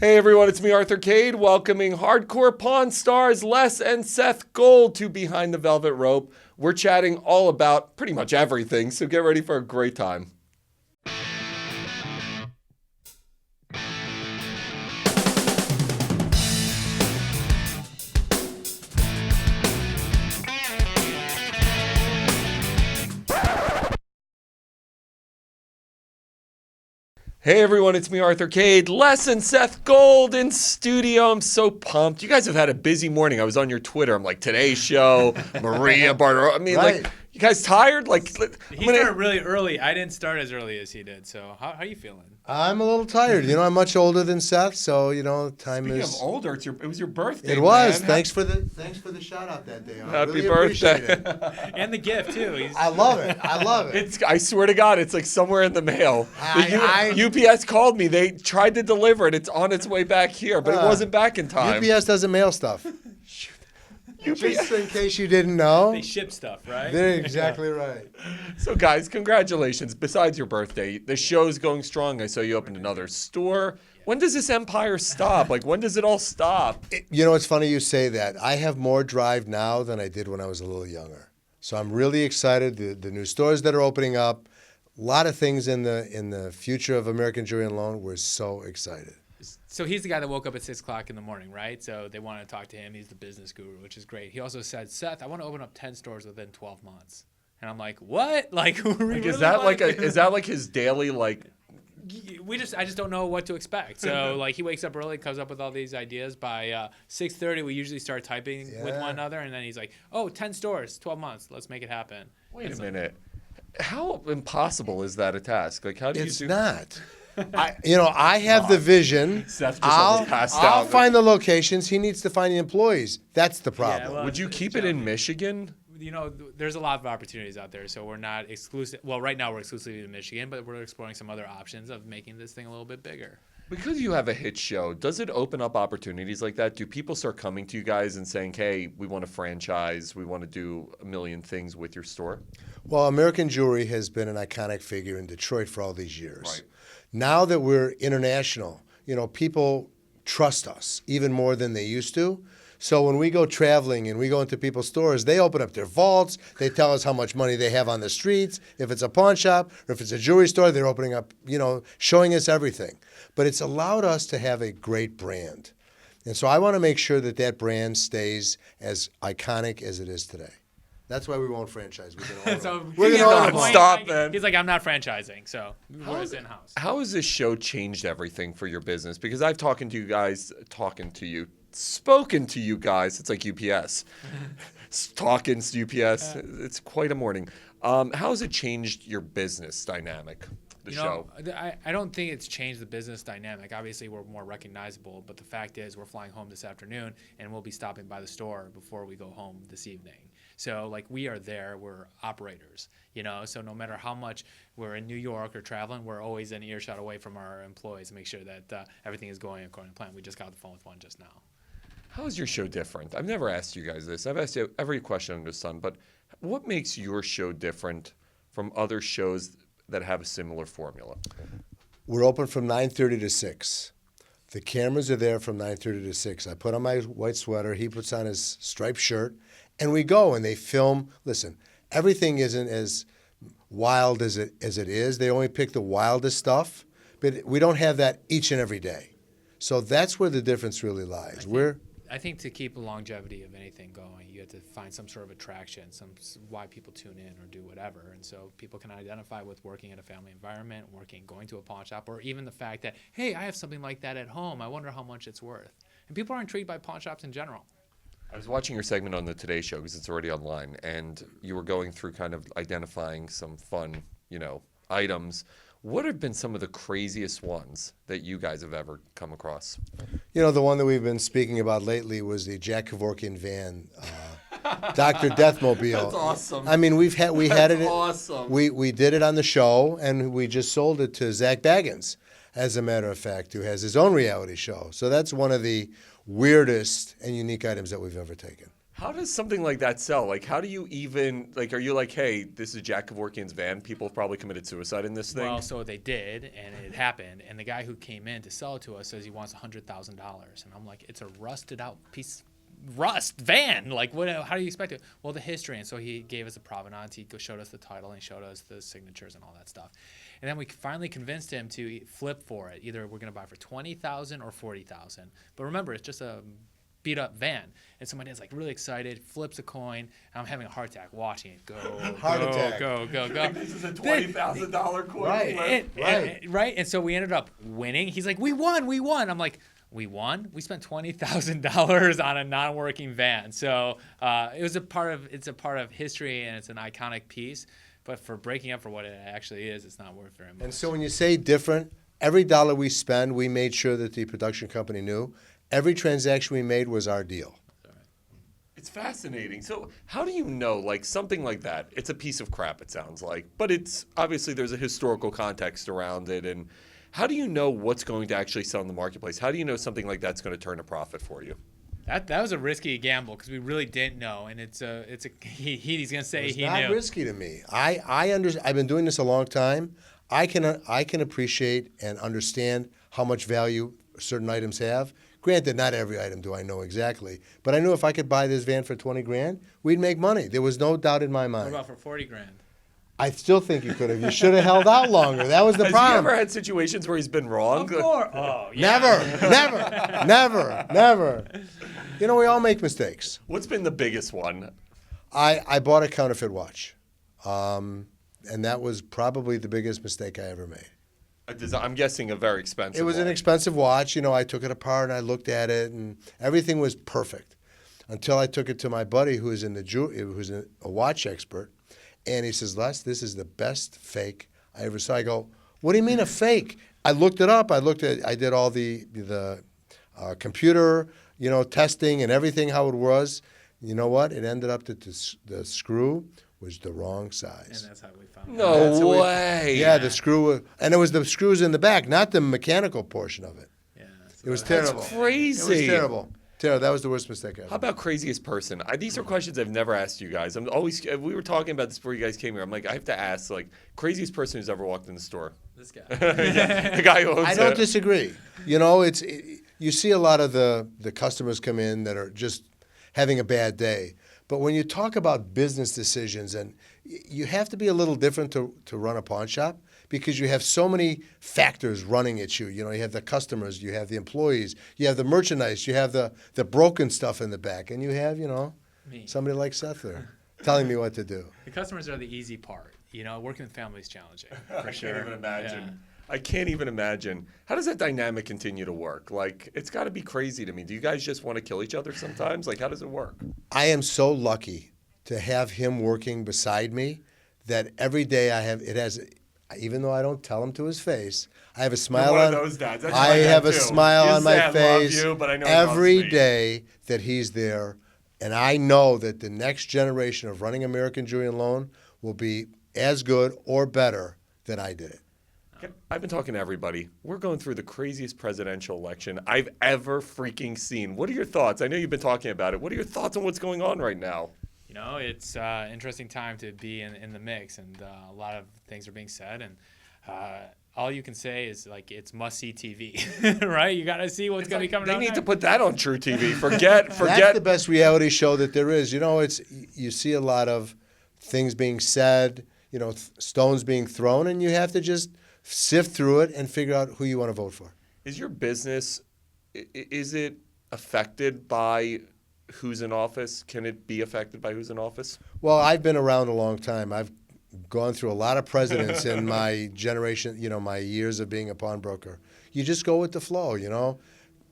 Hey everyone, it's me, Arthur Kade, welcoming hardcore Pawn stars Les and Seth Gold to Behind the Velvet Rope. We're chatting all about pretty much everything, so get ready for a great time. Hey everyone, it's me, Arthur Kade, Les and Seth Gold in studio. I'm so pumped. You guys have had a busy morning. I was on your Twitter. I'm like, today's show, Maria Barter. I mean, right. like, you guys tired? Like, he started really early. I didn't start as early as he did. So how are you feeling? I'm a little tired. You know, I'm much older than Seth, so time Speaking is. of older, it was your birthday. It was. Man. Thanks for the shout out that day. I Happy really birthday! appreciate it. And the gift too. I love it. I love it. I swear to God, it's like somewhere in the mail. UPS called me. They tried to deliver it. It's on its way back here, but it wasn't back in time. UPS doesn't mail stuff. Just in case you didn't know. They ship stuff, right? They're exactly right. So, guys, congratulations. Besides your birthday, the show's going strong. I saw you opened another store. When does this empire stop? Like, when does it all stop? You know, it's funny you say that. I have more drive now than I did when I was a little younger. So I'm really excited. The new stores that are opening up, a lot of things in the future of American Jewelry and Loan. We're so excited. So he's the guy that woke up at 6 o'clock in the morning, right? So they want to talk to him. He's the business guru, which is great. He also said, Seth, I want to open up 10 stores within 12 months. And I'm like, what? Like, is that like his daily like? I just don't know what to expect. So like he wakes up early, comes up with all these ideas. By 6:30, we usually start typing with one another, and then he's like, oh, 10 stores, 12 months. Let's make it happen. Wait a minute. How impossible is that a task? Like, how do you do? It's not. I have the vision. Seth just almost passed out. I'll find the locations. He needs to find the employees. That's the problem. Yeah, well, would you keep it in Michigan? You know, there's a lot of opportunities out there, so we're not exclusive. Well, right now we're exclusively in Michigan, but we're exploring some other options of making this thing a little bit bigger. Because you have a hit show, does it open up opportunities like that? Do people start coming to you guys and saying, hey, we want to franchise, we want to do a million things with your store? Well, American Jewelry has been an iconic figure in Detroit for all these years. Right. Now that we're international, people trust us even more than they used to. So when we go traveling and we go into people's stores, they open up their vaults. They tell us how much money they have on the streets. If it's a pawn shop or if it's a jewelry store, they're opening up, showing us everything. But it's allowed us to have a great brand. And so I want to make sure that that brand stays as iconic as it is today. That's why we won't franchise. We're going to own them. Stop, man. He's like, I'm not franchising, so we're in-house. How has this show changed everything for your business? Because I've spoken to you guys. It's like UPS. Talking to UPS. It's quite a morning. How has it changed your business dynamic, the show? I don't think it's changed the business dynamic. Obviously, we're more recognizable, but the fact is we're flying home this afternoon, and we'll be stopping by the store before we go home this evening. So, like, we are there. We're operators, So no matter how much we're in New York or traveling, we're always an earshot away from our employees to make sure that everything is going according to plan. We just got off the phone with one just now. How is your show different? I've never asked you guys this. I've asked you every question under the sun, but what makes your show different from other shows that have a similar formula? We're open from 9:30 to 6. The cameras are there from 9:30 to 6. I put on my white sweater. He puts on his striped shirt. And we go and they film. Listen, everything isn't as wild as it is. They only pick the wildest stuff. But we don't have that each and every day. So that's where the difference really lies. I think to keep the longevity of anything going, you have to find some sort of attraction, why people tune in or do whatever. And so people can identify with working in a family environment, going to a pawn shop, or even the fact that, hey, I have something like that at home. I wonder how much it's worth. And people are intrigued by pawn shops in general. I was watching your segment on the Today Show because it's already online, and you were going through kind of identifying some fun, items. What have been some of the craziest ones that you guys have ever come across? The one that we've been speaking about lately was the Jack Kevorkian van, Dr. Deathmobile. That's awesome. I mean, we had it. Awesome. We did it on the show, and we just sold it to Zach Baggins, as a matter of fact, who has his own reality show. So that's one of the weirdest and unique items that we've ever taken. How does something like that sell? Like, how do you even, like, are you like, hey, this is Jack Kevorkian's van. People have probably committed suicide in this thing. Well, so they did, and it happened. And the guy who came in to sell it to us says he wants $100,000. And I'm like, it's a rusted out van. Like, what? How do you expect it? Well, the history. And so he gave us a provenance. He showed us the title, and he showed us the signatures and all that stuff. And then we finally convinced him to flip for it. Either we're going to buy for $20,000 or $40,000. But remember, it's just a beat up van, and somebody is like really excited, flips a coin, and I'm having a heart attack watching it go. Go. This is a $20,000 coin. Right. And so we ended up winning. He's like, we won. I'm like, we won. We spent $20,000 on a non-working van. So it's a part of history, and it's an iconic piece. But for breaking up for what it actually is, it's not worth very much. And so when you say different, every dollar we spend, we made sure that the production company knew. Every transaction we made was our deal. It's fascinating. So how do you know, like, something like that? It's a piece of crap, it sounds like. But it's obviously there's a historical context around it. And how do you know what's going to actually sell in the marketplace? How do you know something like that's going to turn a profit for you? That was a risky gamble because we really didn't know, and he's gonna say It's he not knew. risky to me. I've been doing this a long time. I can appreciate and understand how much value certain items have. Granted, not every item do I know exactly, but I knew if I could buy this van for $20,000, we'd make money. There was no doubt in my What mind. about for $40,000? I still think you could have. You should have held out longer. That was the Has problem. he ever had situations where he's been wrong? Of course. Oh, yeah. Never. You know, we all make mistakes. What's been the biggest one? I bought a counterfeit watch, and that was probably the biggest mistake I ever made. I'm guessing a very expensive It was one. an expensive watch. You know, I took it apart and I looked at it, and everything was perfect until I took it to my buddy who's a watch expert, and he says, Les, this is the best fake I ever saw. I go, what do you mean a fake? I looked it up. I did all the computer, testing and everything, how it was. You know what? It ended up that the screw was the wrong size. And that's how we found out. No way. Yeah, the screw, and it was the screws in the back, not the mechanical portion of it. Yeah. It was That's terrible. crazy. It was terrible. That was the worst mistake ever. How about craziest person? These are questions I've never asked you guys. We were talking about this before you guys came here. I'm like, I have to ask, like, craziest person who's ever walked in the store. This guy. Yeah, the guy who owns I don't it. disagree. You see a lot of the customers come in that are just having a bad day. But when you talk about business decisions, and you have to be a little different to run a pawn shop because you have so many factors running at you. You have the customers, you have the employees, you have the merchandise, you have the broken stuff in the back, and you have, Me. somebody like Seth there telling me what to do. The customers are the easy part. Working with family is challenging. I can't even imagine. I can't even imagine. How does that dynamic continue to work? Like, it's got to be crazy to me. Do you guys just want to kill each other sometimes? Like, how does it work? I am so lucky to have him working beside me that every day even though I don't tell him to his face, I have a smile one on. of those dads. That's I my dad have a too. smile You on my say I love face you, but I know he every loves me. day that he's there, and I know that the next generation of running American Jewelry and Loan will be as good or better than I did it. I've been talking to everybody. We're going through the craziest presidential election I've ever freaking seen. What are your thoughts? I know you've been talking about it. What are your thoughts on what's going on right now? It's an interesting time to be in the mix, and a lot of things are being said, and all you can say is, like, it's must-see TV, right? You got to see what's going to be coming They out need next. to put that on TruTV. Forget. That's the best reality show that there is. You see a lot of things being said, stones being thrown, and you have to just sift through it and figure out who you want to vote for. Is your business, is it affected by who's in office? Can it be affected by who's in office? Well, I've been around a long time. I've gone through a lot of presidents in my generation, my years of being a pawnbroker. You just go with the flow,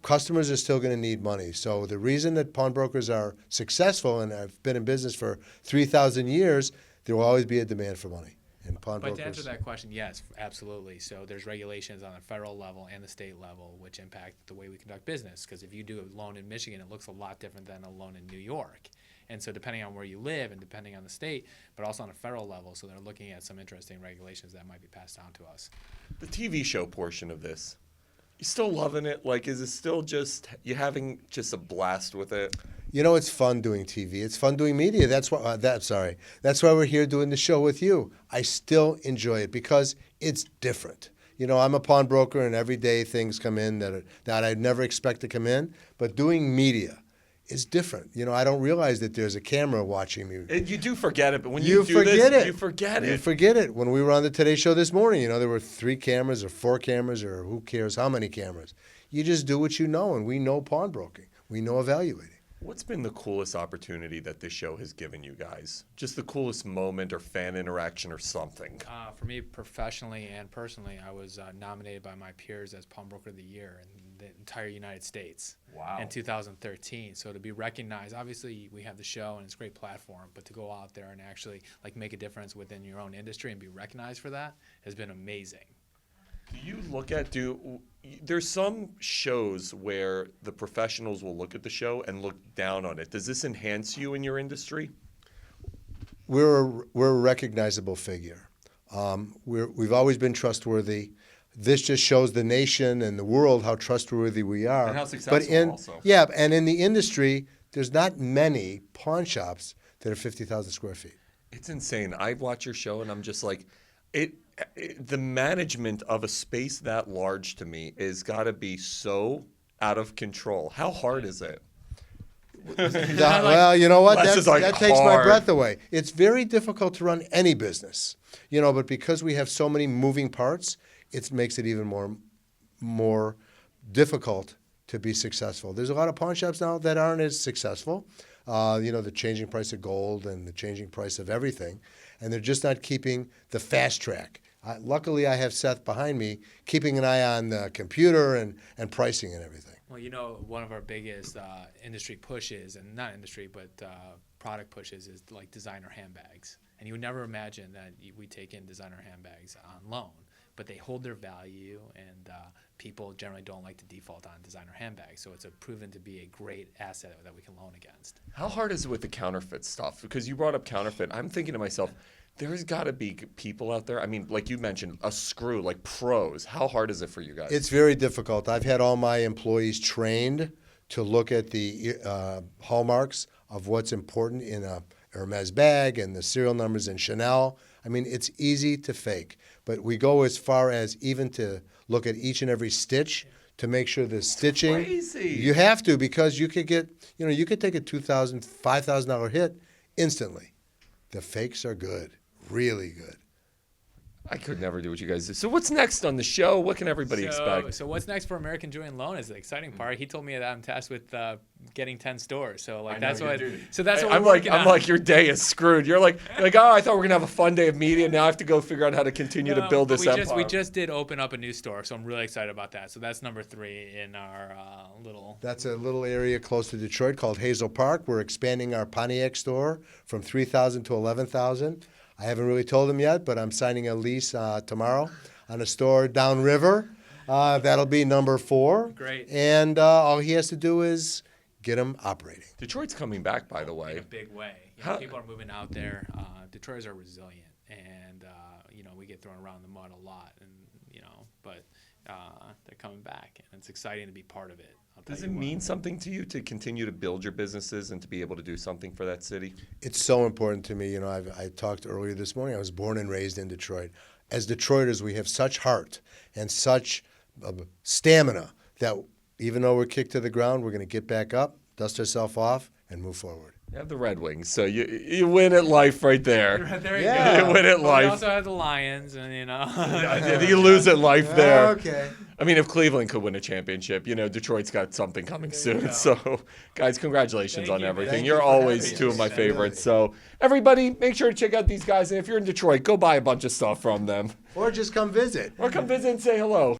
Customers are still going to need money. So the reason that pawnbrokers are successful, and I've been in business for 3,000 years, there will always be a demand for money. And pawnbrokers. But to answer that question, yes, absolutely. So there's regulations on the federal level and the state level which impact the way we conduct business. Because if you do a loan in Michigan, it looks a lot different than a loan in New York. And so depending on where you live and depending on the state, but also on a federal level, so they're looking at some interesting regulations that might be passed down to us. The TV show portion of this, you still loving it? Like, is it still just, you having just a blast with it? You know, it's fun doing TV. It's fun doing media. That's why. That's why we're here doing the show with you. I still enjoy it because it's different. You know, I'm a pawnbroker, and every day things come in that I'd never expect to come in. But doing media is different. You know, I don't realize that there's a camera watching me. And you do forget it, but when You you do forget this, it. you forget it. You forget it. When we were on the Today Show this morning, you know, there were 3 cameras or 4 cameras or who cares how many cameras. You just do what you know, and we know pawnbroking. We know evaluating. What's been the coolest opportunity that this show has given you guys? Just the coolest moment or fan interaction or something? For me, professionally and personally, I was nominated by my peers as Pawnbroker of the Year in the entire United States in 2013. So to be recognized, obviously we have the show and it's a great platform, but to go out there and actually like make a difference within your own industry and be recognized for that has been amazing. Do you look at there's some shows where the professionals will look at the show and look down on it. Does this enhance you in your industry? We're a recognizable figure. We've always been trustworthy. This just shows the nation and the world how trustworthy we are. And how successful also. Yeah, and in the industry, there's not many pawn shops that are 50,000 square feet. It's insane. I watch your show and I'm just like, the management of a space that large to me is got to be so out of control. How hard is it? Well, you know what? Les is like that takes my hard. breath away. It's very difficult to run any business, you know, but because we have so many moving parts, it makes it even more difficult to be successful. There's a lot of pawn shops now that aren't as successful. You know, the changing price of gold and the changing price of everything, and they're just not keeping the fast track. Luckily, I have Seth behind me, keeping an eye on the computer and pricing and everything. Well, you know, one of our biggest industry pushes, and not industry, but product pushes, is like designer handbags. And you would never imagine that we take in designer handbags on loan, but they hold their value, and people generally don't like to default on designer handbags. So it's proven to be a great asset that we can loan against. How hard is it with the counterfeit stuff? Because you brought up counterfeit. I'm thinking to myself, there's got to be people out there. I mean, like you mentioned, a screw, like pros. How hard is it for you guys? It's very difficult. I've had all my employees trained to look at the hallmarks of what's important in a Hermes bag and the serial numbers in Chanel. I mean, it's easy to fake, but we go as far as even to look at each and every stitch to make sure the stitching. Crazy. You have to, because you could get, you know, you could take a $2,000, $5,000 hit instantly. The fakes are good, really good. I could never do what you guys do. So what's next on the show? What can everybody expect? So what's next for American Jewelry and Loan is the exciting part. He told me that I'm tasked with getting 10 stores. So like that's what. So that's what I'm we're working I'm on. like, your day is screwed. You're like, oh, I thought we were gonna have a fun day of media. Now I have to go figure out how to continue to build this empire. We just did open up a new store, so I'm really excited about that. So that's number 3 in our little. That's a little area close to Detroit called Hazel Park. We're expanding our Pontiac store from 3,000 to 11,000. I haven't really told him yet, but I'm signing a lease tomorrow on a store downriver. That'll be number 4. Great. And all he has to do is get him operating. Detroit's coming back, by the way. In a big way. You know, people are moving out there. Detroiters are resilient, and you know, we get thrown around the mud a lot, and you know, but they're coming back, and it's exciting to be part of it. Does it mean something to you to continue to build your businesses and to be able to do something for that city? It's so important to me. You know, I talked earlier this morning. I was born and raised in Detroit. As Detroiters, we have such heart and such stamina that even though we're kicked to the ground, we're going to get back up, dust ourselves off, and move forward. You have the Red Wings, so you win at life right there. There you Yeah. go. You win at We life. also have the Lions, and you know. You lose at life there. Okay. I mean, if Cleveland could win a championship, you know, Detroit's got something coming soon. So, guys, congratulations Thank on you. everything. Thank You're you for always having two us. of my favorites. So, everybody, make sure to check out these guys. And if you're in Detroit, go buy a bunch of stuff from them. Or just come visit. Or come visit and say hello.